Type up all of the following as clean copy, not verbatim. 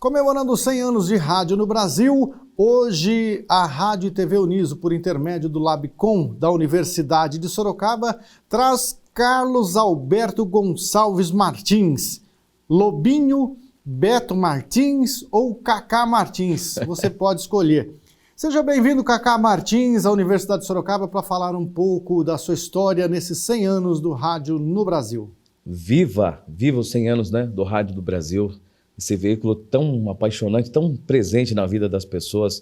Comemorando 100 anos de rádio no Brasil, hoje a Rádio e TV Uniso, por intermédio do Labcom da Universidade de Sorocaba, traz Carlos Alberto Gonçalves Martins, Lobinho, Beto Martins ou Cacá Martins, você pode escolher. Seja bem-vindo, Cacá Martins, à Universidade de Sorocaba, para falar um pouco da sua história nesses 100 anos do rádio no Brasil. Viva os 100 anos, né, do rádio do Brasil. Esse veículo tão apaixonante, tão presente na vida das pessoas.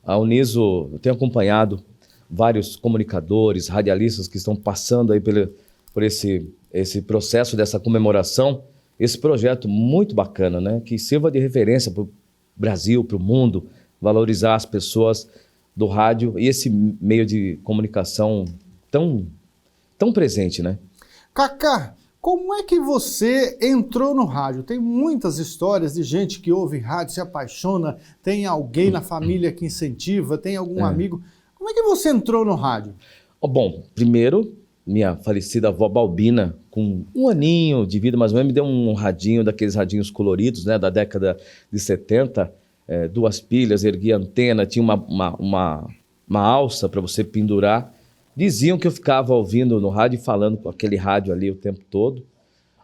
A Uniso, eu tenho acompanhado vários comunicadores, radialistas que estão passando aí por esse processo dessa comemoração, esse projeto muito bacana, né? Que sirva de referência para o Brasil, para o mundo, valorizar as pessoas do rádio e esse meio de comunicação tão presente, né? Cacá, como é que você entrou no rádio? Tem muitas histórias de gente que ouve rádio, se apaixona, tem alguém na família que incentiva, tem algum amigo. Como é que você entrou no rádio? Bom, primeiro, minha falecida avó Balbina, com 1 aninho de vida, mais ou menos, me deu um radinho, daqueles radinhos coloridos, né, da década de 70, 2 pilhas, erguia antena, tinha uma alça para você pendurar. Diziam que eu ficava ouvindo no rádio e falando com aquele rádio ali o tempo todo.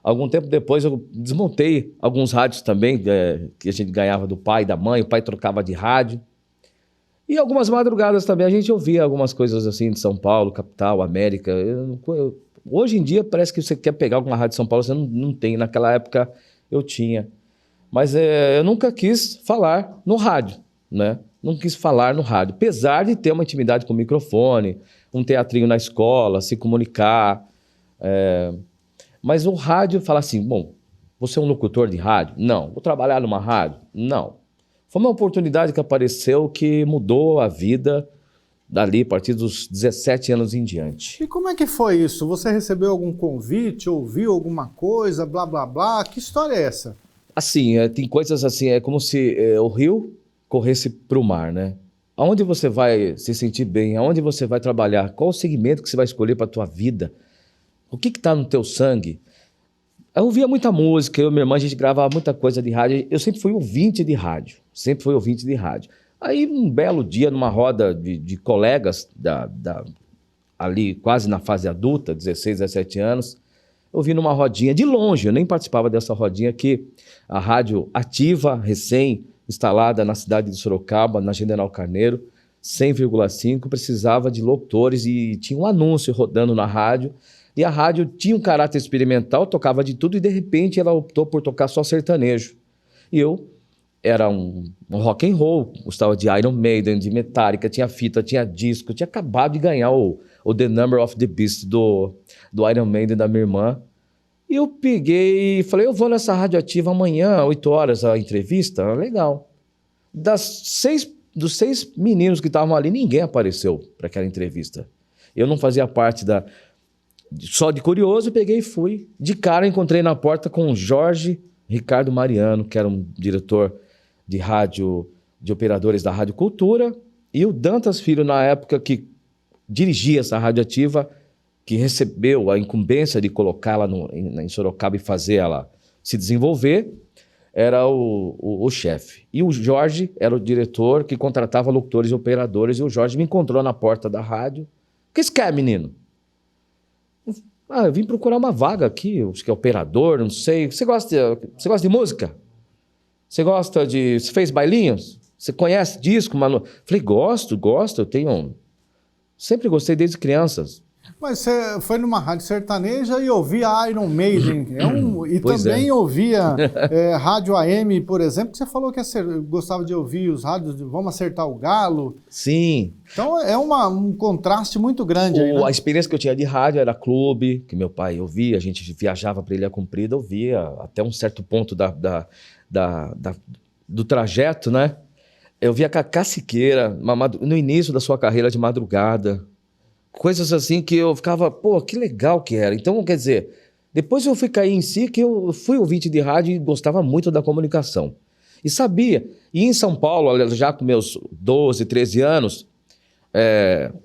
Algum tempo depois eu desmontei alguns rádios também, que a gente ganhava do pai e da mãe, o pai trocava de rádio. E algumas madrugadas também a gente ouvia algumas coisas assim de São Paulo, capital, América. Hoje em dia parece que você quer pegar alguma rádio de São Paulo, você não tem. Naquela época eu tinha. Mas eu nunca quis falar no rádio, né? Não quis falar no rádio, apesar de ter uma intimidade com o microfone, um teatrinho na escola, se comunicar. Mas o rádio fala assim, bom, você é um locutor de rádio? Não. Vou trabalhar numa rádio? Não. Foi uma oportunidade que apareceu que mudou a vida dali, a partir dos 17 anos em diante. E como é que foi isso? Você recebeu algum convite, ouviu alguma coisa, blá, blá, blá? Que história é essa? Assim, tem coisas assim, é como se o rio corresse para o mar, né? Aonde você vai se sentir bem? Aonde você vai trabalhar? Qual o segmento que você vai escolher para a tua vida? O que está no teu sangue? Eu ouvia muita música, eu e minha irmã, a gente gravava muita coisa de rádio. Eu sempre fui ouvinte de rádio, Aí, um belo dia, numa roda de colegas, ali quase na fase adulta, 16, 17 anos, eu vi numa rodinha, de longe, eu nem participava dessa rodinha, que a rádio ativa, instalada na cidade de Sorocaba, na General Carneiro, 100,5, precisava de locutores e tinha um anúncio rodando na rádio. E a rádio tinha um caráter experimental, tocava de tudo e de repente ela optou por tocar só sertanejo. E eu era um rock and roll, gostava de Iron Maiden, de Metallica, tinha fita, tinha disco, tinha acabado de ganhar o The Number of the Beast do Iron Maiden da minha irmã. E eu peguei e falei, eu vou nessa rádio ativa amanhã, 8 horas, a entrevista. Legal. Dos 6 meninos que estavam ali, ninguém apareceu para aquela entrevista. Eu não fazia parte só de curioso, eu peguei e fui. De cara, encontrei na porta com o Jorge Ricardo Mariano, que era um diretor de rádio, de operadores da Rádio Cultura, e o Dantas Filho, na época, que dirigia essa rádio ativa, que recebeu a incumbência de colocá-la em Sorocaba e fazer ela se desenvolver, era o chefe. E o Jorge era o diretor que contratava locutores e operadores, e o Jorge me encontrou na porta da rádio. O que você quer, menino? Eu vim procurar uma vaga aqui, acho que é operador, não sei. Você gosta de música? Você fez bailinhos? Você conhece disco, Manu? Falei, gosto, eu tenho... Sempre gostei desde crianças. Mas você foi numa rádio sertaneja e ouvia Iron Maiden, e também ouvia rádio AM, por exemplo, que você falou que gostava de ouvir os rádios de Vamos Acertar o Galo. Sim. Então é um contraste muito grande aí, né? A experiência que eu tinha de rádio era clube, que meu pai ouvia, a gente viajava para Ilha Comprida, ouvia até um certo ponto do trajeto, né? Eu via Cacá Siqueira, no início da sua carreira de madrugada, coisas assim que eu ficava, pô, que legal que era. Então, quer dizer, depois eu fui cair em si que eu fui ouvinte de rádio e gostava muito da comunicação. E sabia. E em São Paulo, já com meus 12, 13 anos,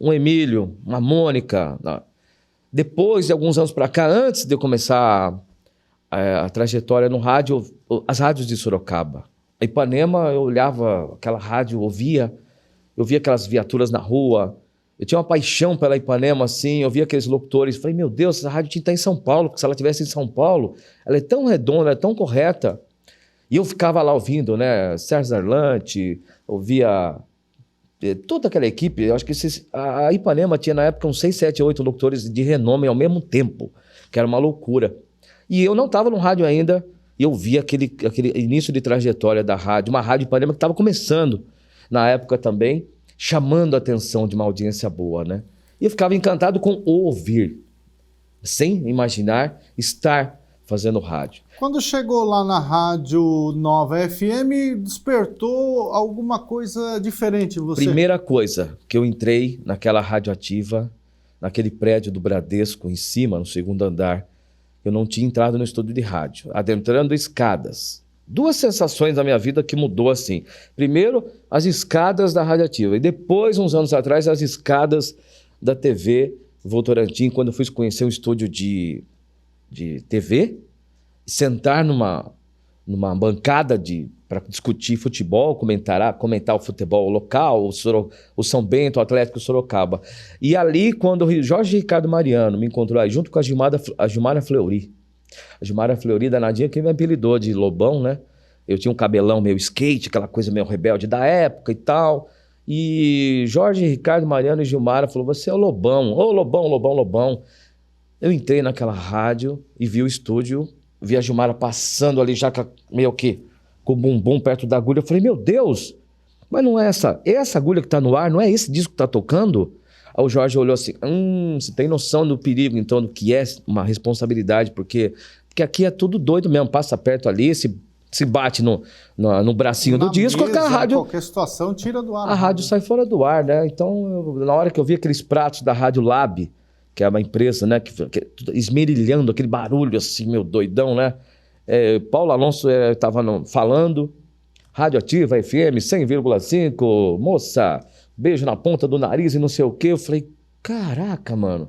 um Emílio, uma Mônica. Depois de alguns anos para cá, antes de eu começar a trajetória no rádio, as rádios de Sorocaba. A Ipanema, eu olhava aquela rádio, eu via aquelas viaturas na rua. Eu tinha uma paixão pela Ipanema, assim, eu via aqueles locutores. Falei, meu Deus, essa rádio tinha que estar em São Paulo, porque se ela estivesse em São Paulo, ela é tão redonda, ela é tão correta. E eu ficava lá ouvindo, né, Sérgio Arlante, ouvia toda aquela equipe. Eu acho que a Ipanema tinha na época uns 6, 7, 8 locutores de renome ao mesmo tempo, que era uma loucura. E eu não estava no rádio ainda, e eu via aquele início de trajetória da rádio, uma rádio Ipanema que estava começando na época também, chamando a atenção de uma audiência boa, né? E eu ficava encantado com ouvir, sem imaginar estar fazendo rádio. Quando chegou lá na Rádio Nova FM, despertou alguma coisa diferente em você? Primeira coisa, que eu entrei naquela radioativa, naquele prédio do Bradesco, em cima, no segundo andar. Eu não tinha entrado no estúdio de rádio, adentrando escadas. Duas sensações da minha vida que mudou assim. Primeiro, as escadas da radioativa. E depois, uns anos atrás, as escadas da TV Votorantim, quando eu fui conhecer um estúdio de TV, sentar numa bancada para discutir futebol, comentar o futebol local, o São Bento, o Atlético Sorocaba. E ali, quando o Jorge Ricardo Mariano me encontrou aí, junto com a Gilmara Fleury. A Gilmara Fleury, danadinha, que me apelidou de Lobão, né? Eu tinha um cabelão meio skate, aquela coisa meio rebelde da época e tal. E Jorge Ricardo Mariano e Gilmara falou, você é o Lobão. Ô, Lobão, Lobão, Lobão. Eu entrei naquela rádio e vi o estúdio, vi a Gilmara passando ali já meio que com o bumbum perto da agulha. Eu falei, meu Deus, mas não é essa agulha que tá no ar, não é esse disco que tá tocando? Aí o Jorge olhou assim, você tem noção do perigo, então, do que é uma responsabilidade, porque aqui é tudo doido mesmo, passa perto ali, se bate no bracinho do disco, a rádio... qualquer situação tira do ar. A rádio sai fora do ar, né? Então, na hora que eu vi aqueles pratos da Rádio Lab, que é uma empresa, né, que esmerilhando aquele barulho assim, meu doidão, né? Paulo Alonso estava falando, Radioativa FM 100,5, moça, beijo na ponta do nariz e não sei o quê. Eu falei, caraca, mano.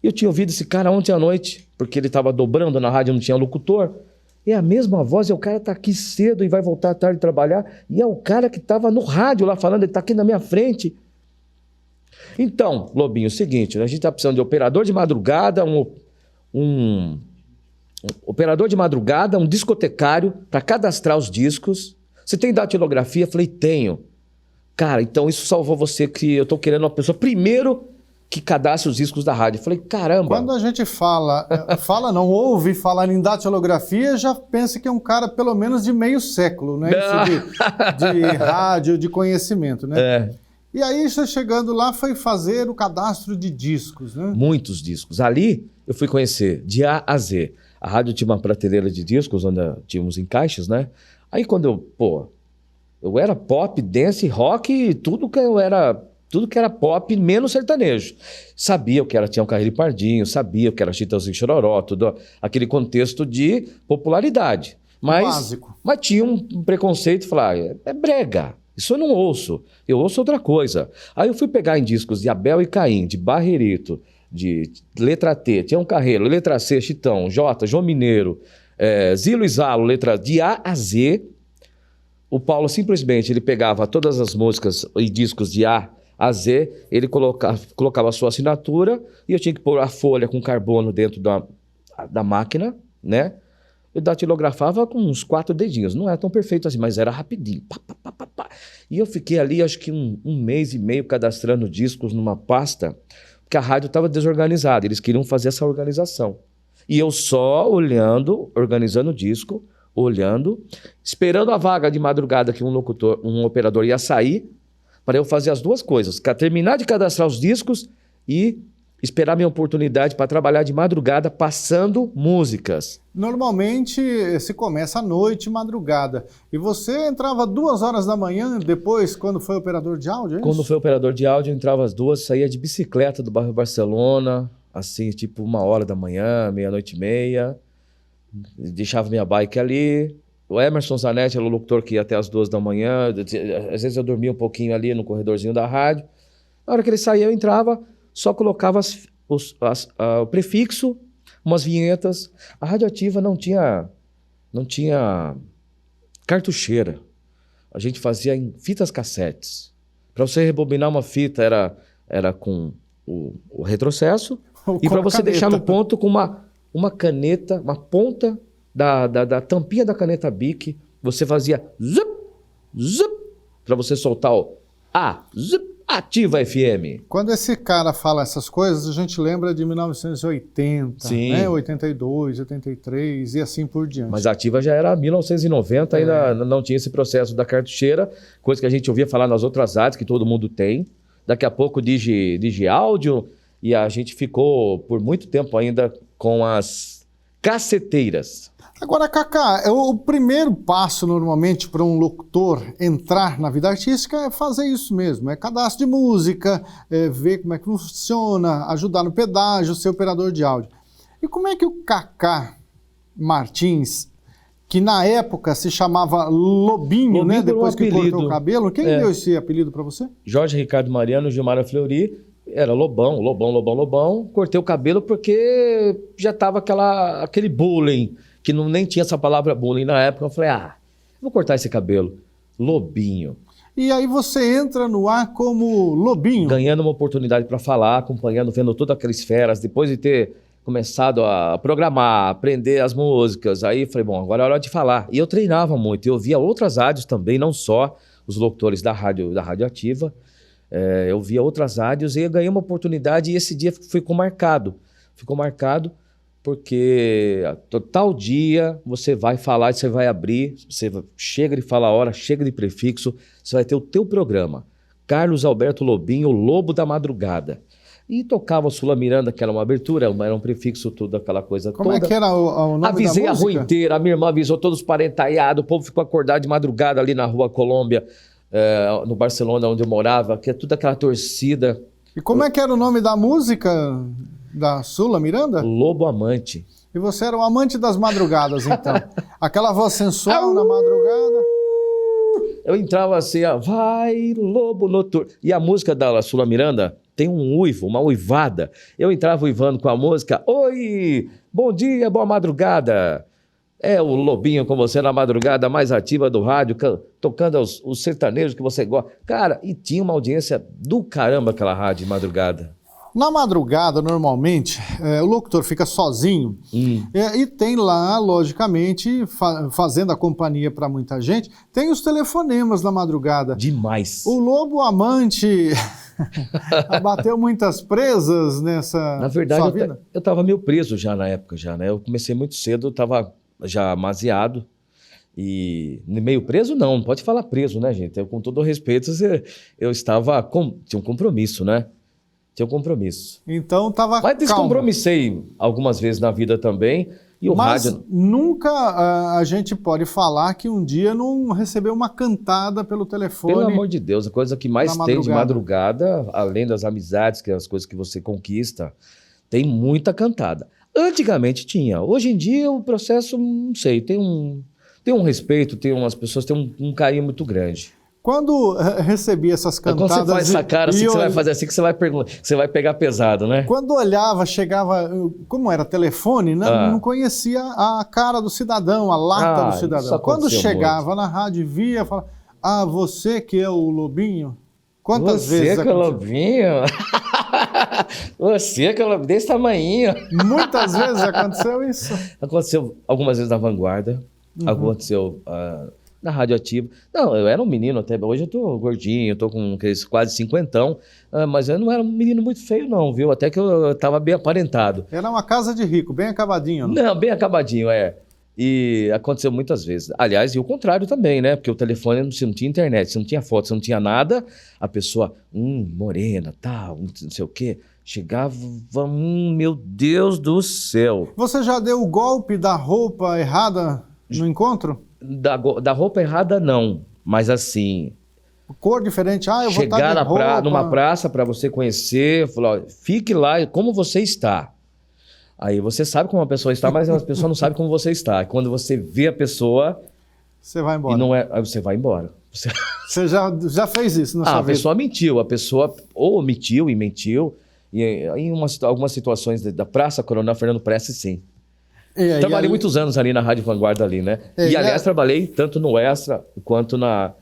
Eu tinha ouvido esse cara ontem à noite, porque ele estava dobrando na rádio, não tinha locutor. É a mesma voz, e o cara tá aqui cedo e vai voltar à tarde trabalhar, e é o cara que estava no rádio lá falando, ele tá aqui na minha frente. Então, Lobinho, é o seguinte, a gente está precisando de operador de madrugada, um operador de madrugada, um discotecário para cadastrar os discos. Você tem datilografia? Falei, tenho. Cara, então isso salvou você, que eu estou querendo uma pessoa primeiro que cadastre os discos da rádio. Falei, caramba. Quando a gente ouve falar em datilografia, já pensa que é um cara pelo menos de meio século, né? Isso de rádio, de conhecimento, né? E aí, você chegando lá, foi fazer o cadastro de discos, né? Muitos discos. Ali, eu fui conhecer de A a Z. A rádio tinha uma prateleira de discos, onde tínhamos encaixes, né? Aí, quando eu era pop, dance, rock, tudo que era pop, menos sertanejo. Sabia o que era Tião Carreiro e Pardinho, sabia o que era Chitãozinho e Chororó, tudo aquele contexto de popularidade. Mas tinha um preconceito, falar, é brega. Isso eu não ouço, eu ouço outra coisa. Aí eu fui pegar em discos de Abel e Caim, de Barrerito, de letra T, Tião Carreiro, letra C, Chitão, J, João Mineiro, Zilo e Zalo, letra de A a Z. O Paulo simplesmente ele pegava todas as músicas e discos de A a Z, ele colocava a sua assinatura e eu tinha que pôr a folha com carbono dentro da máquina, né? Eu datilografava com uns 4 dedinhos. Não era tão perfeito assim, mas era rapidinho. Pá, pá, pá, pá, pá. E eu fiquei ali, acho que um mês e meio cadastrando discos numa pasta, porque a rádio estava desorganizada. Eles queriam fazer essa organização. E eu só olhando, organizando o disco, olhando, esperando a vaga de madrugada que um operador ia sair, para eu fazer as duas coisas. Terminar de cadastrar os discos e esperar minha oportunidade para trabalhar de madrugada passando músicas. Normalmente se começa à noite, madrugada. E você entrava 2 horas da manhã depois, quando foi operador de áudio, é isso? Quando foi operador de áudio, eu entrava às 2, saía de bicicleta do bairro Barcelona, assim, tipo 1 hora da manhã, 00:30, deixava minha bike ali. O Emerson Zanetti era o locutor que ia até às 2 da manhã, às vezes eu dormia um pouquinho ali no corredorzinho da rádio. Na hora que ele saía, eu entrava, só colocava o prefixo, umas vinhetas. A Radioativa não tinha cartucheira. A gente fazia em fitas cassetes. Para você rebobinar uma fita era com o retrocesso, e para você deixar no ponto com uma caneta, uma ponta da tampinha da caneta Bic, você fazia zup, zup, para você soltar o zup. Ativa FM. Quando esse cara fala essas coisas, a gente lembra de 1980, Sim. Né? 82, 83 e assim por diante. Mas a Ativa já era 1990, ainda não tinha esse processo da cartucheira, coisa que a gente ouvia falar nas outras rádios, que todo mundo tem. Daqui a pouco Digi Áudio, e a gente ficou por muito tempo ainda com as caceteiras. Agora, Cacá, o primeiro passo normalmente para um locutor entrar na vida artística é fazer isso mesmo, é cadastro de música, ver como é que funciona, ajudar no pedágio, ser operador de áudio. E como é que o Cacá Martins, que na época se chamava Lobinho, né? Depois que cortou o cabelo, quem deu esse apelido para você? Jorge Ricardo Mariano, Gilmara Fleury, era Lobão, cortei o cabelo porque já tava aquele bullying, que nem tinha essa palavra bullying na época. Eu falei, vou cortar esse cabelo. Lobinho. E aí você entra no ar como Lobinho. Ganhando uma oportunidade para falar, acompanhando, vendo todas aquelas feras, depois de ter começado a programar, aprender as músicas. Aí falei, bom, agora é hora de falar. E eu treinava muito, eu via outras rádios também, não só os locutores da Radioativa. Eu via outras rádios e eu ganhei uma oportunidade, e esse dia ficou marcado. Ficou marcado porque tal dia você vai falar, você vai abrir, você chega de fala a hora, chega de prefixo, você vai ter o teu programa. Carlos Alberto Lobinho, o Lobo da Madrugada. E tocava Sula Miranda, que era uma abertura, era um prefixo, tudo aquela coisa toda. Como é que era o nome Avisei da música? A rua inteira, a minha irmã avisou todos os parentaiados, o povo ficou acordado de madrugada ali na Rua Colômbia, no Barcelona, onde eu morava, que é toda aquela torcida. E como é que era o nome da música da Sula Miranda? Lobo Amante. E você era um amante das madrugadas, então. Aquela voz sensual na madrugada. Eu entrava assim, vai, lobo noturno. E a música da Sula Miranda tem um uivo, uma uivada. Eu entrava uivando com a música, oi, bom dia, boa madrugada. É o Lobinho com você na madrugada mais ativa do rádio, tocando os sertanejos que você gosta. Cara, e tinha uma audiência do caramba aquela rádio de madrugada. Na madrugada, normalmente, o locutor fica sozinho e tem lá, logicamente, fazendo a companhia para muita gente, tem os telefonemas na madrugada. Demais. O Lobo Amante abateu muitas presas nessa Na verdade, sua vida? eu estava meio preso já na época, né? Eu comecei muito cedo, eu estava já amaziado. E meio preso não pode falar preso, né, gente? Com todo o respeito, eu estava tinha um compromisso, né? Tinha um compromisso. Então estava Mas descompromissei algumas vezes na vida também. E o Mas rádio... nunca a gente pode falar que um dia não recebeu uma cantada pelo telefone. Pelo amor de Deus, a coisa que mais tem de madrugada, além das amizades, que é as coisas que você conquista, tem muita cantada. Antigamente tinha. Hoje em dia o processo, não sei, tem um respeito, as pessoas têm um carinho muito grande. Quando recebi essas cantadas... Quando você faz essa cara assim, que você vai fazer assim, que você vai pegar pesado, né? Quando olhava, chegava... Como era telefone, né? Não conhecia a cara do cidadão, a lata do cidadão. Quando chegava na rádio e via, falava, você que é o Lobinho? Quantas vezes Você que é o Lobinho? Você que é o Lobinho, desse tamanhinho. Muitas vezes aconteceu isso? Aconteceu algumas vezes na Vanguarda, aconteceu... na Radioativa. Não, eu era um menino até, hoje eu tô gordinho, eu tô com quase 50, mas eu não era um menino muito feio não, viu? Até que eu tava bem aparentado. Era uma casa de rico, bem acabadinho, não? Não, bem acabadinho, E aconteceu muitas vezes. Aliás, e o contrário também, né? Porque o telefone, você não tinha internet, você não tinha foto, você não tinha nada, a pessoa, morena, tal, não sei o quê. Chegava, meu Deus do céu. Você já deu o golpe da roupa errada no encontro? Da roupa errada, não. Mas assim, Cor diferente, eu vou estar chegar de roupa. numa praça para você conhecer, falar, ó, fique lá como você está. Aí você sabe como a pessoa está, mas a pessoa não sabe como você está. Quando você vê a pessoa Você vai embora. e não é, aí você vai embora. Você já fez isso na sua A vida? pessoa mentiu, a pessoa ou omitiu e mentiu. E em algumas situações da Praça Coronel Fernando Prestes, sim. Trabalhei muitos anos ali na Rádio Vanguarda ali, né? E aliás, trabalhei tanto no Extra quanto na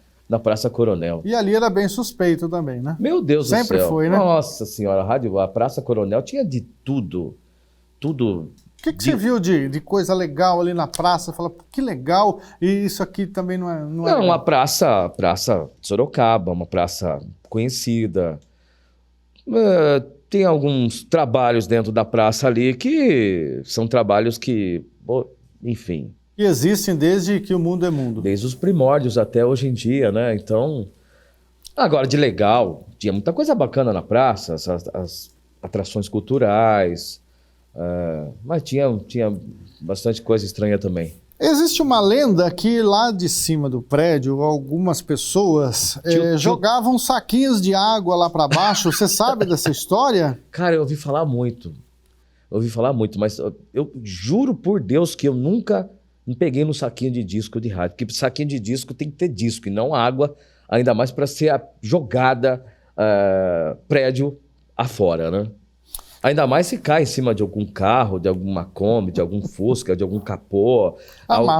Praça Coronel. E ali era bem suspeito também, né? Meu Deus do céu. Sempre foi, né? Nossa senhora, a Praça Coronel tinha de tudo. Tudo. O que você viu de coisa legal ali na praça? Fala, que legal, e isso aqui também não é legal. Uma praça de Sorocaba, uma praça conhecida. Tem alguns trabalhos dentro da praça ali que são trabalhos que, enfim... E existem desde que o mundo é mundo. Desde os primórdios até hoje em dia, né? Então, agora de legal, tinha muita coisa bacana na praça, as atrações culturais, mas tinha bastante coisa estranha também. Existe uma lenda que lá de cima do prédio, algumas pessoas jogavam saquinhos de água lá para baixo. Você sabe dessa história? Cara, eu ouvi falar muito, mas eu juro por Deus que eu nunca me peguei no saquinho de disco de rádio, porque saquinho de disco tem que ter disco e não água, ainda mais para ser jogada prédio afora, né? Ainda mais se cai em cima de algum carro, de alguma Kombi, de algum Fusca, de algum capô.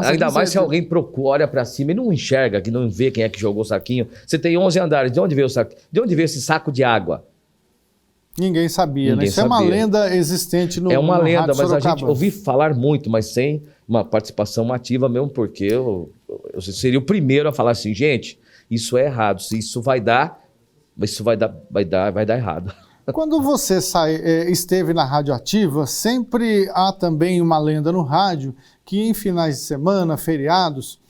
Ainda mais se alguém olha para cima e não enxerga, que não vê quem é que jogou o saquinho. Você tem 11 andares, de onde veio o saco? De onde veio esse saco de água? Ninguém sabia, né? Isso é uma lenda existente no É uma lenda, mas Sorocaba. A gente ouvi falar muito, mas sem uma participação ativa mesmo, porque eu seria o primeiro a falar assim, gente, isso é errado, se isso vai dar errado. Quando você esteve na Rádio Ativa, sempre há também uma lenda no rádio que em finais de semana, feriados,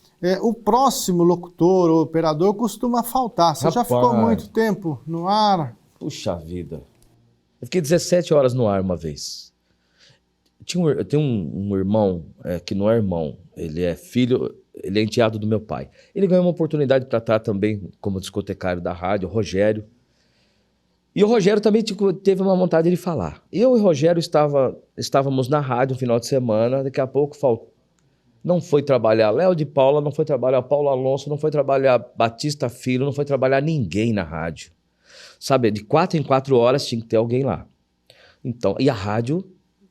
o próximo locutor ou operador costuma faltar. Você já ficou muito tempo no ar? Puxa vida. Eu fiquei 17 horas no ar uma vez. Eu tenho um irmão que não é irmão, ele é filho, ele é enteado do meu pai. Ele ganhou uma oportunidade para estar também como discotecário da rádio, o Rogério. E o Rogério também teve uma vontade de falar. Eu e o Rogério estávamos na rádio no final de semana, daqui a pouco não foi trabalhar Léo de Paula, não foi trabalhar Paulo Alonso, não foi trabalhar Batista Filho, não foi trabalhar ninguém na rádio. Sabe, de 4 em 4 horas tinha que ter alguém lá. Então, e a rádio,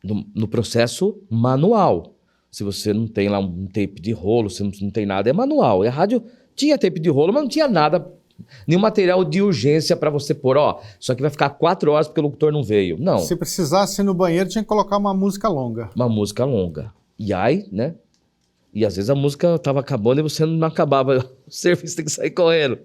no processo manual. Se você não tem lá um tape de rolo, se não tem nada, é manual. E a rádio tinha tape de rolo, mas não tinha nada, nenhum material de urgência para você pôr, isso aqui vai ficar 4 horas porque o locutor não veio. Não. Se precisasse ir no banheiro, tinha que colocar uma música longa. Uma música longa. E aí, né? E às vezes a música estava acabando e você não acabava. O serviço tem que sair correndo.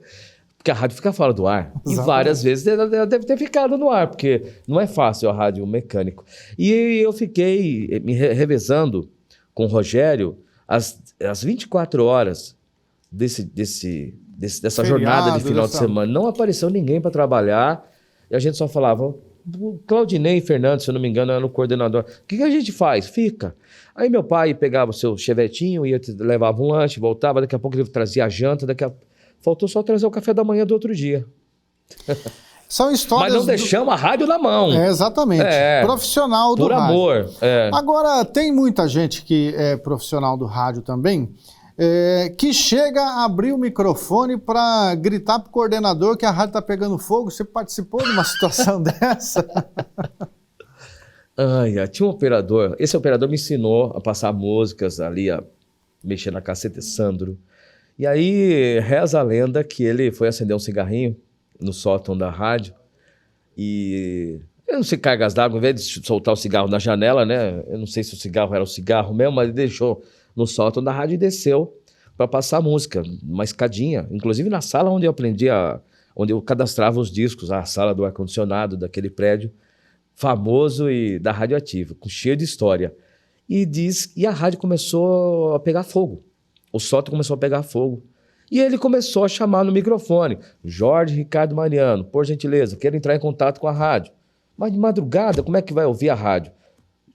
Porque a rádio fica fora do ar. Exatamente. E várias vezes ela deve ter ficado no ar, porque não é fácil a rádio mecânico. E eu fiquei me revezando com o Rogério as 24 horas dessa jornada de final de semana. Não apareceu ninguém para trabalhar e a gente só falava, o Claudinei Fernandes, se eu não me engano, era o coordenador. O que a gente faz? Fica. Aí meu pai pegava o seu chevetinho, levava um lanche, voltava, daqui a pouco ele trazia a janta, faltou só trazer o café da manhã do outro dia. São histórias... Mas não deixamos a rádio na mão. Exatamente. Profissional do rádio. Por amor. Agora, tem muita gente que é profissional do rádio também, que chega a abrir o microfone para gritar pro coordenador que a rádio tá pegando fogo. Você participou de uma situação dessa? Tinha um operador. Esse operador me ensinou a passar músicas ali, a mexer na caceta, Sandro. E aí reza a lenda que ele foi acender um cigarrinho no sótão da rádio e eu não sei, cargas d'água, ao invés de soltar o cigarro na janela, né? Eu não sei se o cigarro era o cigarro mesmo, mas ele deixou no sótão da rádio e desceu para passar música, uma escadinha, inclusive na sala onde eu aprendi, onde eu cadastrava os discos, a sala do ar-condicionado daquele prédio famoso e da Rádio Ativa, cheio de história. E a rádio começou a pegar fogo. O sótão começou a pegar fogo. E ele começou a chamar no microfone. Jorge Ricardo Mariano, por gentileza, quero entrar em contato com a rádio. Mas de madrugada, como é que vai ouvir a rádio?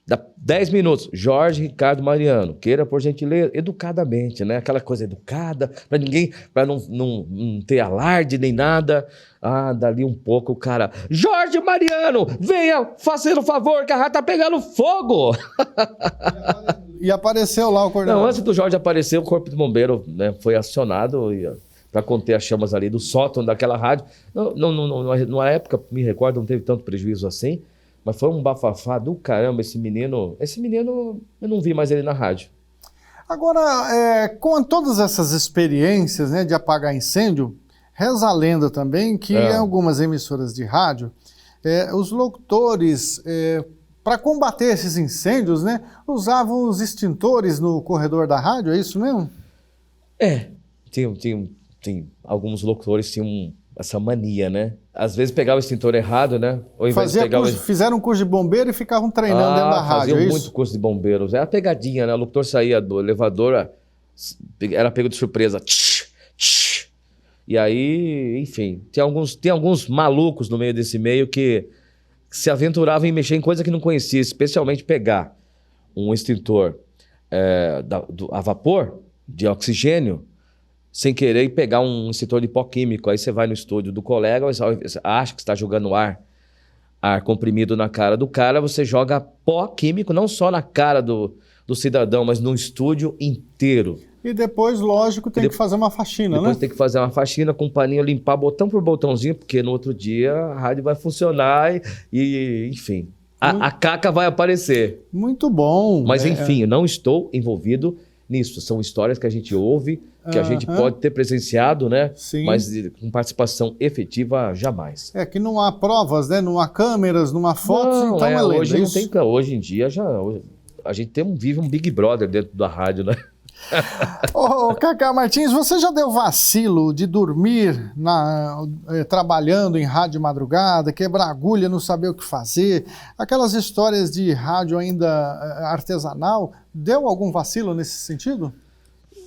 Dá 10 minutos, Jorge Ricardo Mariano, queira por gentileza, educadamente, né? Aquela coisa educada, para ninguém, para não ter alarde nem nada. Ah, dali um pouco o cara, Jorge Mariano, venha fazer o favor que a rádio tá pegando fogo. E apareceu lá o coordenador. Não, antes do Jorge aparecer, o Corpo de Bombeiro, né, foi acionado para conter as chamas ali do sótão daquela rádio. Na época, me recordo, não teve tanto prejuízo assim, mas foi um bafafá do caramba esse menino. Esse menino, eu não vi mais ele na rádio. Agora, com todas essas experiências, né, de apagar incêndio, reza a lenda também que em algumas emissoras de rádio, os locutores, para combater esses incêndios, né, usavam os extintores no corredor da rádio, é isso mesmo? Tem alguns locutores tinham essa mania, né? Às vezes pegava o extintor errado, né? Ou Fizeram um curso de bombeiro e ficavam treinando dentro da rádio, faziam muito curso de bombeiros. É a pegadinha, né? O locutor saía do elevador, era pego de surpresa. E aí, enfim, tem alguns malucos no meio desse meio que se aventuravam em mexer em coisa que não conhecia, especialmente pegar um extintor a vapor, de oxigênio, sem querer e pegar um extintor de pó químico. Aí você vai no estúdio do colega, você acha que está jogando ar comprimido na cara do cara, você joga pó químico não só na cara do cidadão, mas no estúdio inteiro. E depois, lógico, tem que fazer uma faxina, depois né? tem que fazer uma faxina com um paninho, limpar botão por botãozinho, porque no outro dia a rádio vai funcionar e enfim, a caca vai aparecer. Muito bom. Mas enfim, eu não estou envolvido nisso. São histórias que a gente ouve, que a gente pode ter presenciado, né? Sim. Mas com participação efetiva, jamais. Que não há provas, né? Não há câmeras, não há fotos, Não, então é lenda. hoje em dia a gente vive um Big Brother dentro da rádio, né? Ô, Cacá Martins, você já deu vacilo de dormir trabalhando em rádio madrugada, quebrar agulha, não saber o que fazer? Aquelas histórias de rádio ainda artesanal, deu algum vacilo nesse sentido?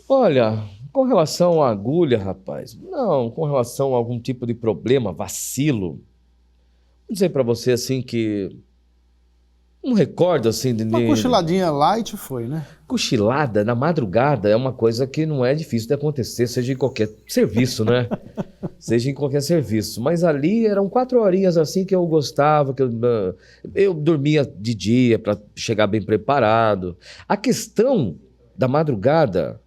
Olha, com relação à agulha, rapaz, não, com relação a algum tipo de problema, vacilo, vou dizer pra você assim que não recordo assim de... Uma cochiladinha light foi, né? Cochilada na madrugada é uma coisa que não é difícil de acontecer, seja em qualquer serviço, né? Seja em qualquer serviço. Mas ali eram 4 horinhas assim que eu gostava, que eu dormia de dia para chegar bem preparado. A questão da madrugada,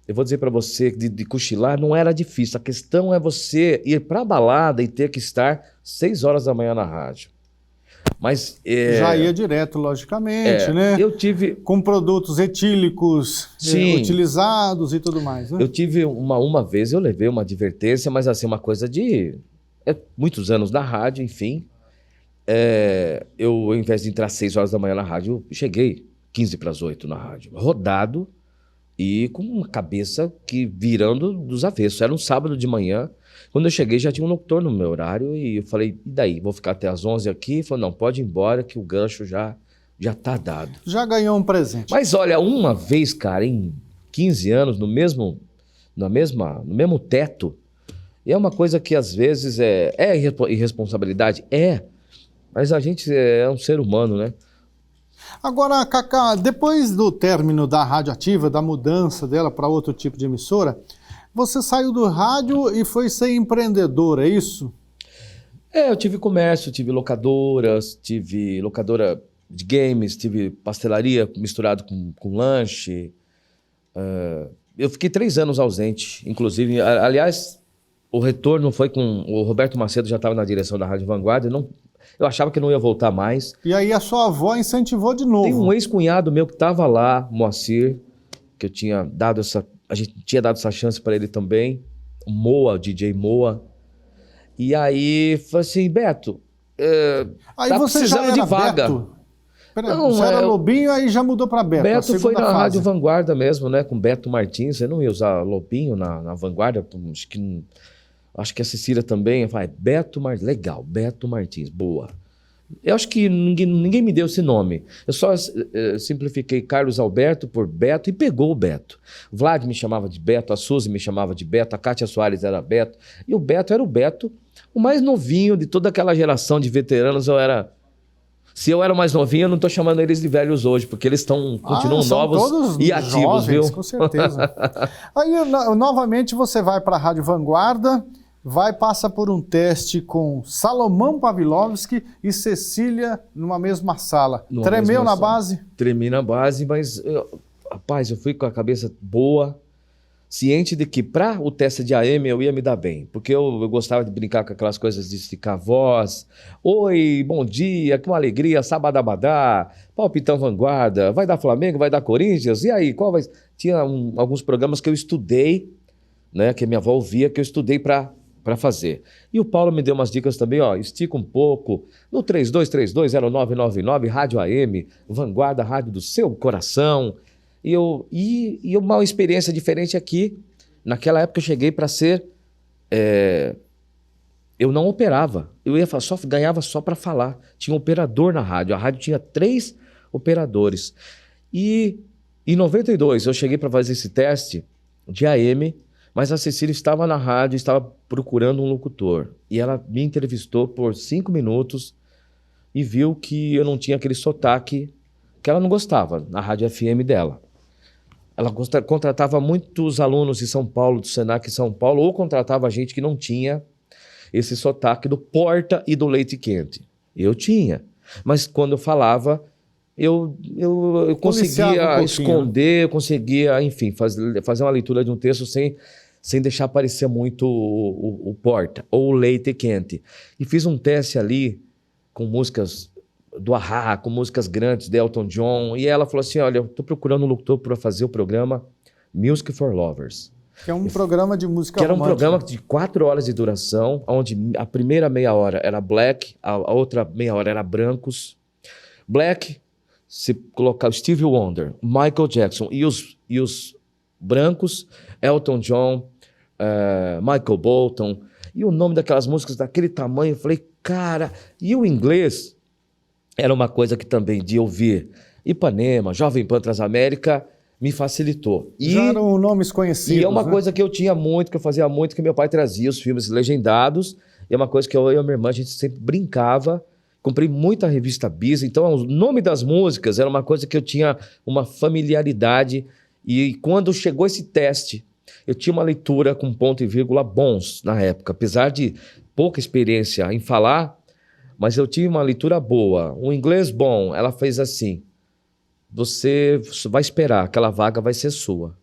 eu vou dizer para você, de cochilar, não era difícil. A questão é você ir para a balada e ter que estar 6 horas da manhã na rádio. Mas, já ia direto, logicamente, né? Eu tive... Com produtos etílicos utilizados e tudo mais, né? Eu tive uma vez, eu levei uma advertência, mas assim, uma coisa de... muitos anos na rádio, enfim. Eu, ao invés de entrar 6 horas da manhã na rádio, eu cheguei 15 para as 8 na rádio, rodado e com uma cabeça que virando dos avessos. Era um sábado de manhã. Quando eu cheguei, já tinha um locutor no meu horário e eu falei, e daí? Vou ficar até as 11 aqui? Ele falou, não, pode ir embora que o gancho já tá dado. Já ganhou um presente. Mas olha, uma vez, cara, em 15 anos, no mesmo teto, e é uma coisa que às vezes é irresponsabilidade? Mas a gente é um ser humano, né? Agora, Cacá, depois do término da Rádio Ativa, da mudança dela para outro tipo de emissora, você saiu do rádio e foi ser empreendedor, é isso? Eu tive comércio, tive locadora de games, tive pastelaria misturado com lanche. Eu fiquei 3 anos ausente, inclusive. Aliás, o retorno foi com... O Roberto Macedo já estava na direção da Rádio Vanguarda. Eu achava que não ia voltar mais. E aí a sua avó incentivou de novo. Tem um ex-cunhado meu que estava lá, Moacir, que eu tinha dado a gente tinha dado essa chance para ele também, o DJ Moa. E aí, falei assim, Beto, aí tá você precisando já era de vaga. Beto? Você era Lobinho, aí já mudou para Beto. Beto foi na Rádio Vanguarda mesmo, né? Com Beto Martins. Você não ia usar Lobinho na Vanguarda? Acho que a Cecília também. Eu falei, Beto Martins, legal, Beto Martins, boa. Eu acho que ninguém me deu esse nome. Eu só simplifiquei Carlos Alberto por Beto e pegou o Beto. O Vlad me chamava de Beto, a Suzy me chamava de Beto, a Kátia Soares era Beto. E o Beto era o Beto o mais novinho de toda aquela geração de veteranos. Se eu era o mais novinho, eu não estou chamando eles de velhos hoje, porque eles continuam são novos todos e ativos, jovens, viu? Com certeza. Aí, novamente, você vai para a Rádio Vanguarda, passa por um teste com Salomão Pavlovski e Cecília numa mesma sala. Tremeu na base? Tremi na base, mas, rapaz, eu fui com a cabeça boa, ciente de que para o teste de AM eu ia me dar bem, porque eu gostava de brincar com aquelas coisas de esticar a voz. Oi, bom dia, que uma alegria, sabadabadá, palpitão Vanguarda, vai dar Flamengo, vai dar Corinthians, e aí, qual vai... Tinha alguns programas que eu estudei, né, que a minha avó ouvia, que eu estudei para fazer. E o Paulo me deu umas dicas também, estica um pouco, no 32320999, Rádio AM, Vanguarda, Rádio do seu coração. E uma experiência diferente aqui, naquela época eu cheguei para ser, eu não operava, eu ia ganhava só para falar, tinha um operador na rádio, a rádio tinha 3 operadores. E em 92 eu cheguei para fazer esse teste de AM, mas a Cecília estava na rádio, estava procurando um locutor, e ela me entrevistou por 5 minutos e viu que eu não tinha aquele sotaque que ela não gostava na rádio FM dela. Ela contratava muitos alunos de São Paulo, do Senac São Paulo, ou contratava gente que não tinha esse sotaque do Porta e do Leite Quente. Eu tinha, mas quando eu falava, eu conseguia esconder, eu conseguia, enfim, fazer uma leitura de um texto sem deixar parecer muito o Porta ou o Leite Quente. E fiz um teste ali com músicas do A.H.A., com músicas grandes de Elton John, e ela falou assim, olha, eu estou procurando um locutor para fazer o programa Music for Lovers. Que é um programa de música romântica. Que era um programa de 4 horas de duração, onde a primeira meia hora era Black, a outra meia hora era Brancos. Black, se colocar Stevie Wonder, Michael Jackson, e os Brancos, Elton John, Michael Bolton, e o nome daquelas músicas daquele tamanho, eu falei, cara, e o inglês... Era uma coisa que também, de ouvir Ipanema, Jovem Pan Transamérica, me facilitou. Já eram nomes conhecidos, E é uma coisa que eu tinha muito, que eu fazia muito, que meu pai trazia os filmes legendados, e é uma coisa que eu e a minha irmã, a gente sempre brincava. Comprei muita revista Bis, então o nome das músicas era uma coisa que eu tinha uma familiaridade, e quando chegou esse teste, eu tinha uma leitura com ponto e vírgula bons na época, apesar de pouca experiência em falar, mas eu tive uma leitura boa, um inglês bom. Ela fez assim, você vai esperar, aquela vaga vai ser sua.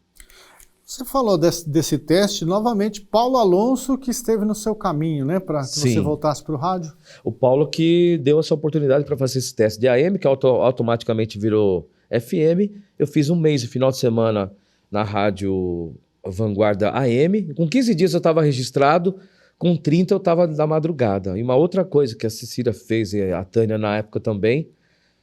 Você falou desse teste, novamente, Paulo Alonso que esteve no seu caminho, né, para que você voltasse para o rádio? O Paulo que deu essa oportunidade para fazer esse teste de AM, que automaticamente virou FM. Eu fiz um mês, final de semana, na rádio Vanguarda AM. Com 15 dias eu estava registrado, com 30 eu estava da madrugada. E uma outra coisa que a Cecília fez, e a Tânia na época também,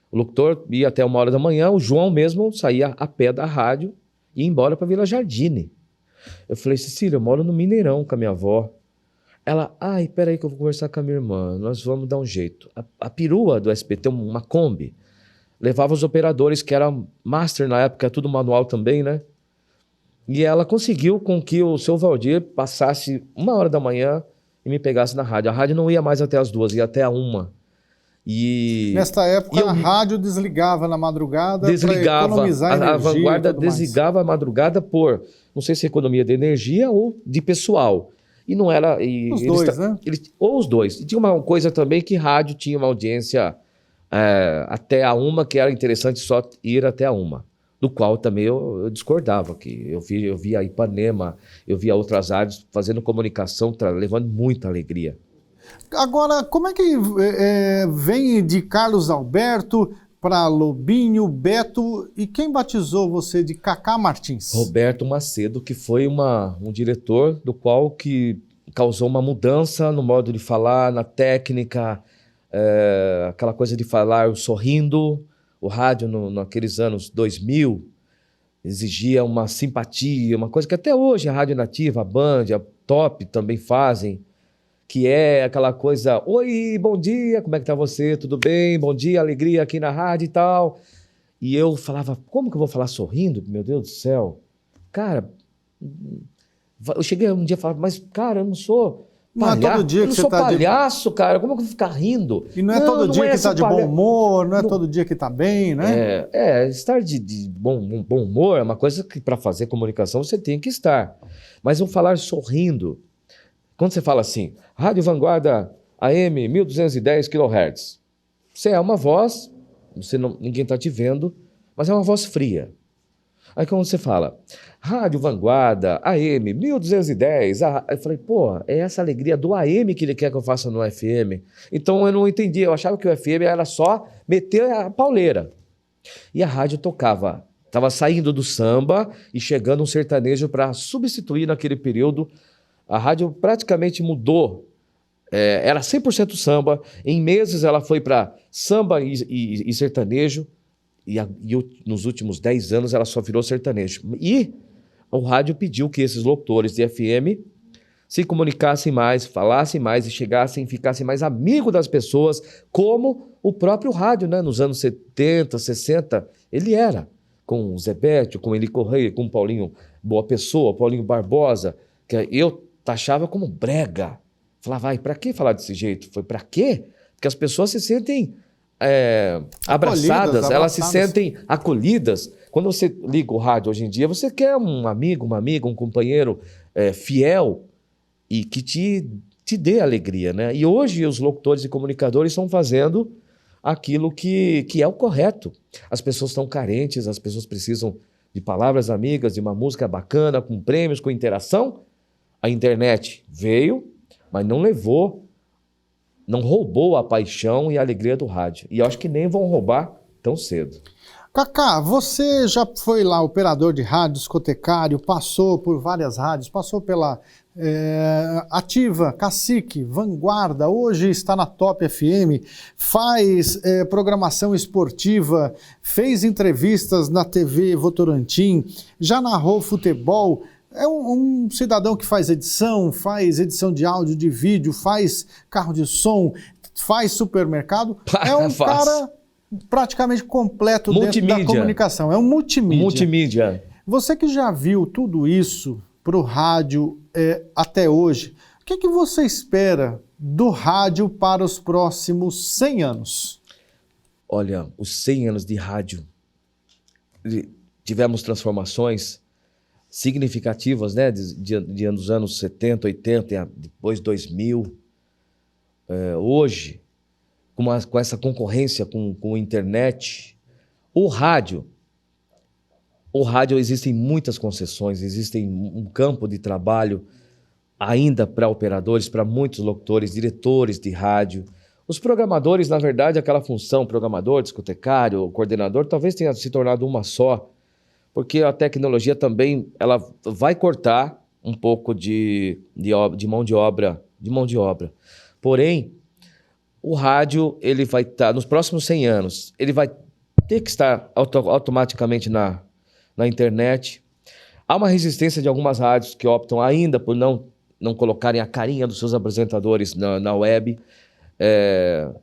o locutor ia até 1h da manhã, o João mesmo saía a pé da rádio e ia embora para Vila Jardine. Eu falei, Cecília, eu moro no Mineirão com a minha avó. Ela, peraí que eu vou conversar com a minha irmã, nós vamos dar um jeito. A perua do SBT, uma Kombi, levava os operadores, que era master na época, tudo manual também, né? E ela conseguiu com que o seu Valdir passasse 1h da manhã e me pegasse na rádio. A rádio não ia mais até as 2h, ia até a 1h. Nesta época, a rádio desligava na madrugada para economizar energia. A Vanguarda desligava a madrugada por, não sei se economia de energia ou de pessoal. E não era... Os dois, né? Ou os dois. E tinha uma coisa também que rádio tinha uma audiência até a 1h, que era interessante só ir até a 1h. Do qual também eu discordava, que eu via Ipanema, eu via outras rádios fazendo comunicação, levando muita alegria. Agora, como é que vem de Carlos Alberto para Lobinho, Beto, e quem batizou você de Cacá Martins? Roberto Macedo, que foi um diretor do qual que causou uma mudança no modo de falar, na técnica, aquela coisa de falar sorrindo. O rádio, naqueles anos 2000, exigia uma simpatia, uma coisa que até hoje a Rádio Nativa, a Band, a Top também fazem, que é aquela coisa, oi, bom dia, como é que tá você, tudo bem, bom dia, alegria aqui na rádio e tal. E eu falava, como que eu vou falar sorrindo? Meu Deus do céu. Cara, eu cheguei um dia e falava, mas cara, eu não sou Não é todo dia Eu que não você sou tá palhaço, cara. Como é que eu vou ficar rindo? E não é todo dia que esse tá de bom palha- humor, não é Não- todo dia que tá bem, né? Estar de bom humor é uma coisa que para fazer comunicação você tem que estar. Mas eu falar sorrindo, quando você fala assim, Rádio Vanguarda AM 1210 kHz, você é uma voz, ninguém está te vendo, mas é uma voz fria. Aí quando você fala, Rádio Vanguarda, AM 1210, eu falei, pô, é essa alegria do AM que ele quer que eu faça no FM. Então eu não entendi, eu achava que o FM era só meter a pauleira. E a rádio tocava, estava saindo do samba e chegando um sertanejo para substituir naquele período. A rádio praticamente mudou, era 100% samba, em meses ela foi para samba e sertanejo, nos últimos 10 anos ela só virou sertanejo. E o rádio pediu que esses locutores de FM se comunicassem mais, falassem mais e ficassem mais amigos das pessoas, como o próprio rádio, né? Nos anos 70, 60, ele era. Com o Zé Bétio, com Eli Correia, com o Paulinho Boa Pessoa, Paulinho Barbosa, que eu taxava como brega. Falava, pra que falar desse jeito? Foi pra quê? Porque as pessoas se sentem abraçadas, elas se sentem acolhidas. Quando você liga o rádio hoje em dia, você quer um amigo, uma amiga, um companheiro fiel e que te dê alegria, né? E hoje os locutores e comunicadores estão fazendo aquilo que é o correto. As pessoas estão carentes, as pessoas precisam de palavras amigas, de uma música bacana, com prêmios, com interação. A internet veio, mas não roubou a paixão e a alegria do rádio. E eu acho que nem vão roubar tão cedo. Cacá, você já foi lá operador de rádio, discotecário, passou por várias rádios, passou pela Ativa, Cacique, Vanguarda, hoje está na Top FM, faz programação esportiva, fez entrevistas na TV Votorantim, já narrou futebol. É um cidadão que faz edição de áudio, de vídeo, faz carro de som, faz supermercado. É um cara praticamente completo dentro da comunicação. É um multimídia. Multimídia. Você que já viu tudo isso para o rádio até hoje, o que você espera do rádio para os próximos 100 anos? Olha, os 100 anos de rádio, tivemos transformações significativas, né, dos anos 70, 80, depois 2000. Hoje, com essa concorrência com a internet, o rádio existem muitas concessões, existem um campo de trabalho ainda para operadores, para muitos locutores, diretores de rádio. Os programadores, na verdade, aquela função programador, discotecário, coordenador, talvez tenha se tornado uma só, porque a tecnologia também ela vai cortar um pouco de mão de obra. Porém, o rádio ele vai estar, nos próximos 100 anos, ele vai ter que estar automaticamente na internet. Há uma resistência de algumas rádios que optam ainda por não colocarem a carinha dos seus apresentadores na web.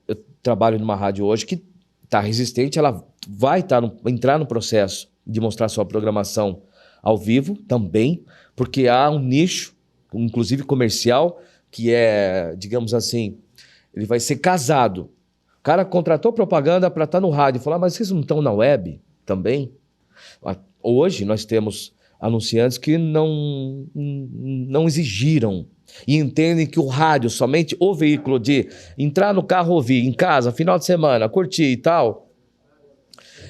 Eu trabalho numa rádio hoje que está resistente, ela vai entrar no processo de mostrar sua programação ao vivo também, porque há um nicho, inclusive comercial, que digamos assim, ele vai ser casado. O cara contratou propaganda para estar no rádio, falar, mas vocês não estão na web também? Hoje nós temos anunciantes que não exigiram e entendem que o rádio, somente o veículo de entrar no carro, ouvir, em casa, final de semana, curtir e tal,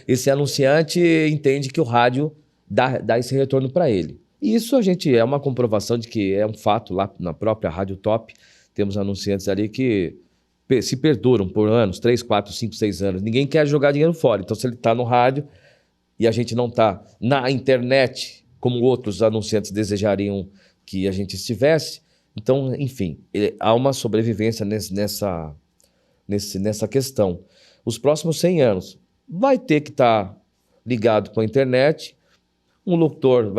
esse anunciante entende que o rádio dá esse retorno para ele. E isso é uma comprovação de que é um fato lá na própria Rádio Top. Temos anunciantes ali que se perduram por anos, 3, 4, 5, 6 anos. Ninguém quer jogar dinheiro fora. Então, se ele está no rádio e a gente não está na internet, como outros anunciantes desejariam que a gente estivesse, então, enfim, há uma sobrevivência nessa questão. Os próximos 100 anos vai ter que estar ligado com a internet. Um locutor,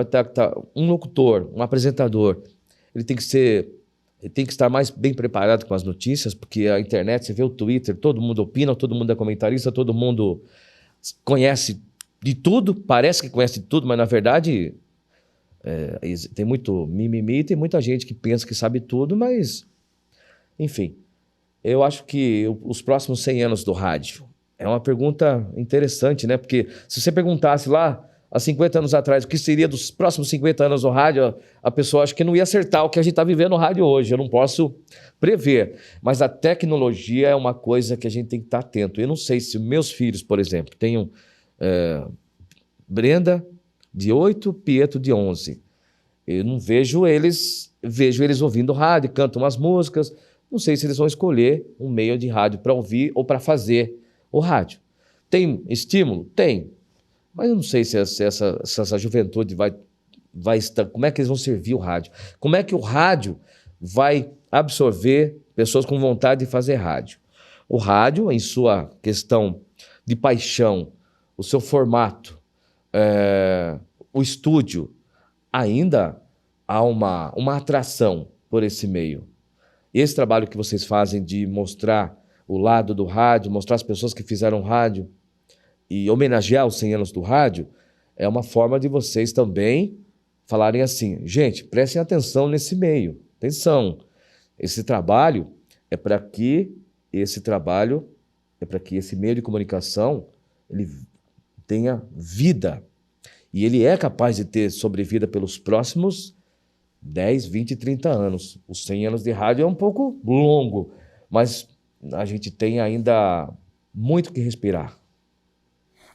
um apresentador, ele tem que estar mais bem preparado com as notícias, porque a internet, você vê o Twitter, todo mundo opina, todo mundo é comentarista, todo mundo conhece de tudo, parece que conhece de tudo, mas na verdade tem muito mimimi, tem muita gente que pensa que sabe tudo, mas Enfim, eu acho que os próximos 100 anos do rádio é uma pergunta interessante, né? Porque se você perguntasse lá, há 50 anos atrás, o que seria dos próximos 50 anos do rádio, a pessoa acha que não ia acertar o que a gente está vivendo no rádio hoje. Eu não posso prever. Mas a tecnologia é uma coisa que a gente tem que estar atento. Eu não sei se meus filhos, por exemplo, tenham Brenda de 8, Pietro de 11. Eu não vejo eles ouvindo rádio, cantam umas músicas. Não sei se eles vão escolher um meio de rádio para ouvir ou para fazer o rádio. Tem estímulo? Tem. Mas eu não sei se essa juventude vai estar... Como é que eles vão servir o rádio? Como é que o rádio vai absorver pessoas com vontade de fazer rádio? O rádio, em sua questão de paixão, o seu formato, o estúdio, ainda há uma atração por esse meio. Esse trabalho que vocês fazem de mostrar o lado do rádio, mostrar as pessoas que fizeram rádio e homenagear os 100 anos do rádio, é uma forma de vocês também falarem assim, gente, prestem atenção nesse meio, atenção, esse trabalho é para que esse meio de comunicação ele tenha vida. E ele é capaz de ter sobrevida pelos próximos 10, 20, 30 anos. Os 100 anos de rádio é um pouco longo, mas a gente tem ainda muito que respirar.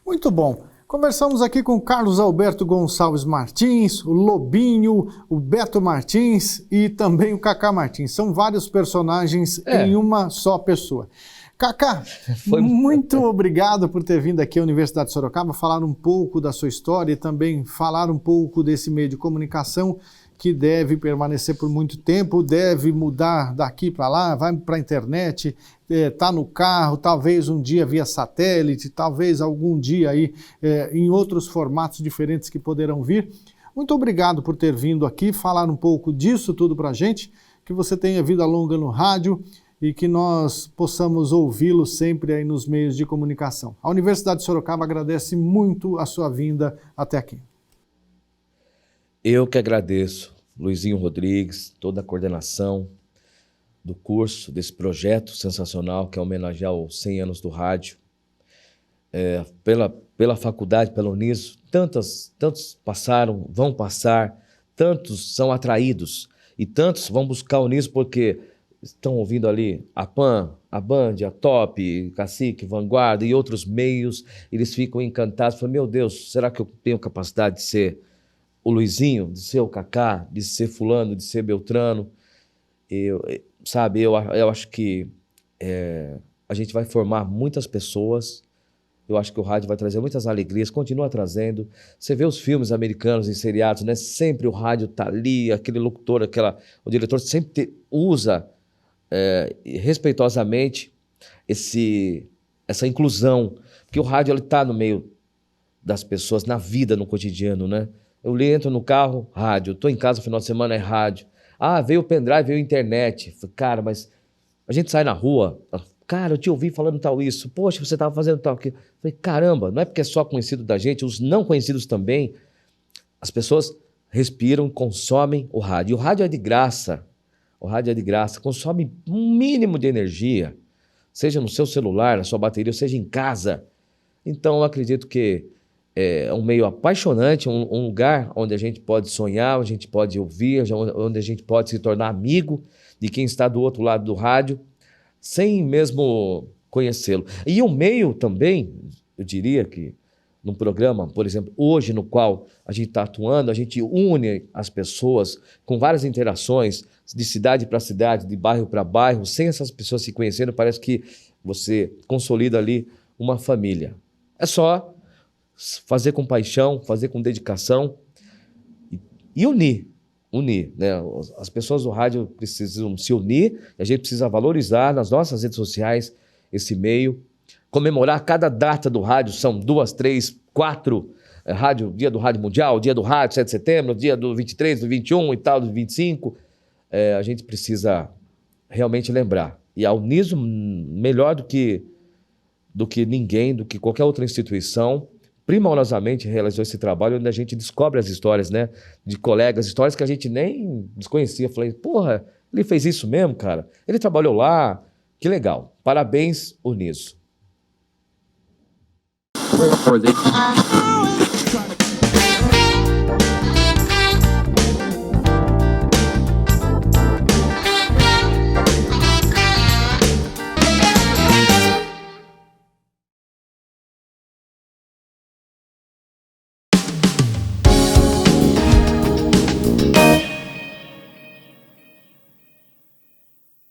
Muito bom. Conversamos aqui com Carlos Alberto Gonçalves Martins, o Lobinho, o Beto Martins e também o Cacá Martins. São vários personagens em uma só pessoa. Cacá, muito obrigado por ter vindo aqui à Universidade de Sorocaba, falar um pouco da sua história e também falar um pouco desse meio de comunicação que deve permanecer por muito tempo, deve mudar daqui para lá, vai para a internet, está no carro, talvez um dia via satélite, talvez algum dia aí em outros formatos diferentes que poderão vir. Muito obrigado por ter vindo aqui, falar um pouco disso tudo para a gente, que você tenha vida longa no rádio e que nós possamos ouvi-lo sempre aí nos meios de comunicação. A Universidade de Sorocaba agradece muito a sua vinda até aqui. Eu que agradeço, Luizinho Rodrigues, toda a coordenação do curso, desse projeto sensacional que é homenagear os 100 anos do rádio. Pela faculdade, pela Uniso, tantos passaram, vão passar, tantos são atraídos e tantos vão buscar a Uniso porque estão ouvindo ali a PAN, a Band, a Top, Cacique, Vanguarda e outros meios, eles ficam encantados, falam, meu Deus, será que eu tenho capacidade de ser o Luizinho, de ser o Cacá, de ser fulano, de ser Beltrano? Eu acho que a gente vai formar muitas pessoas, eu acho que o rádio vai trazer muitas alegrias, continua trazendo. Você vê os filmes americanos e seriados, né? Sempre o rádio tá ali, aquele locutor, o diretor sempre usa respeitosamente essa inclusão, porque o rádio está no meio das pessoas, na vida, no cotidiano, né? Eu entro no carro, rádio, estou em casa no final de semana, é rádio. Ah, veio o pendrive, veio a internet. Cara, mas a gente sai na rua, cara, eu te ouvi falando tal isso, poxa, você estava fazendo tal aquilo. Falei, caramba, não é porque é só conhecido da gente, os não conhecidos também, as pessoas respiram, consomem o rádio. E o rádio é de graça, consome um mínimo de energia, seja no seu celular, na sua bateria, seja em casa. Então, eu acredito que é um meio apaixonante, um lugar onde a gente pode sonhar, onde a gente pode ouvir, onde a gente pode se tornar amigo de quem está do outro lado do rádio, sem mesmo conhecê-lo. E o meio também, eu diria que num programa, por exemplo, hoje no qual a gente está atuando, a gente une as pessoas com várias interações de cidade para cidade, de bairro para bairro, sem essas pessoas se conhecendo, parece que você consolida ali uma família. É só fazer com paixão, fazer com dedicação e unir, né? As pessoas do rádio precisam se unir, e a gente precisa valorizar nas nossas redes sociais esse meio, comemorar cada data do rádio, são 2, 3, 4, dia do rádio mundial, dia do rádio, 7 de setembro, dia do 23, do 21 e tal, do 25, a gente precisa realmente lembrar. E a Uniso, melhor do que ninguém, do que qualquer outra instituição, primorosamente realizou esse trabalho onde a gente descobre as histórias, né, de colegas, histórias que a gente nem desconhecia. Falei, porra, Ele fez isso mesmo, cara? Ele trabalhou lá? Que legal. Parabéns, Uniso.